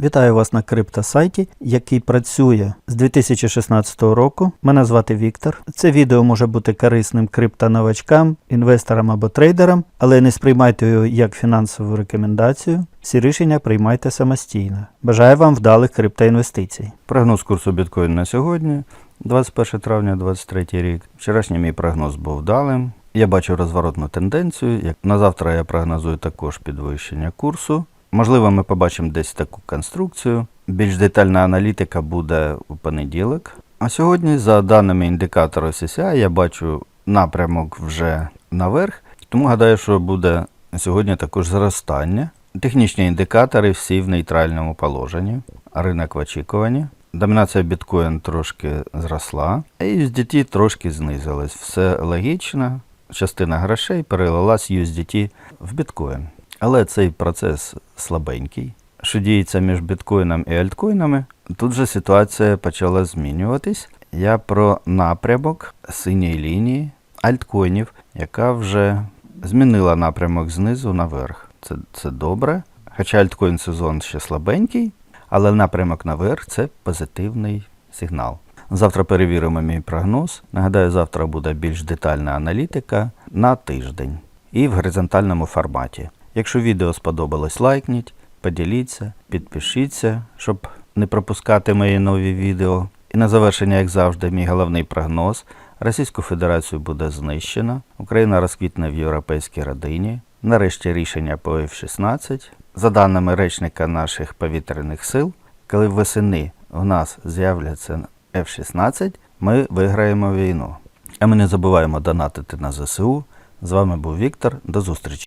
Вітаю вас на криптосайті, який працює з 2016 року. Мене звати Віктор. Це відео може бути корисним криптоновачкам, інвесторам або трейдерам, але не сприймайте його як фінансову рекомендацію. Всі рішення приймайте самостійно. Бажаю вам вдалих криптоінвестицій. Прогноз курсу біткоін на сьогодні, 21 травня 2023 рік. Вчорашній мій прогноз був вдалим. Я бачу розворотну тенденцію. На завтра я прогнозую також підвищення курсу. Можливо, ми побачимо десь таку конструкцію. Більш детальна аналітика буде у понеділок. А сьогодні, за даними індикатору CCI, я бачу напрямок вже наверх. Тому гадаю, що буде сьогодні також зростання. Технічні індикатори всі в нейтральному положенні. Ринок в очікуванні. Домінація біткоін трошки зросла, а USDT трошки знизилась. Все логічно. Частина грошей перелилась USDT в біткоін. Але цей процес слабенький. Що діється між біткоїном і альткоїнами, тут же ситуація почала змінюватись. Я про напрямок синьої лінії альткоїнів, яка вже змінила напрямок знизу наверх. Це добре. Хоча альткоін сезон ще слабенький, але напрямок наверх – це позитивний сигнал. Завтра перевіримо мій прогноз. Нагадаю, завтра буде більш детальна аналітика на тиждень і в горизонтальному форматі. Якщо відео сподобалось, лайкніть, поділіться, підпишіться, щоб не пропускати мої нові відео. І на завершення, як завжди, мій головний прогноз. Російську Федерацію буде знищено, Україна розквітне в європейській родині. Нарешті рішення по F-16. За даними речника наших повітряних сил, коли восени в нас з'являться F-16, ми виграємо війну. А ми не забуваємо донатити на ЗСУ. З вами був Віктор. До зустрічі.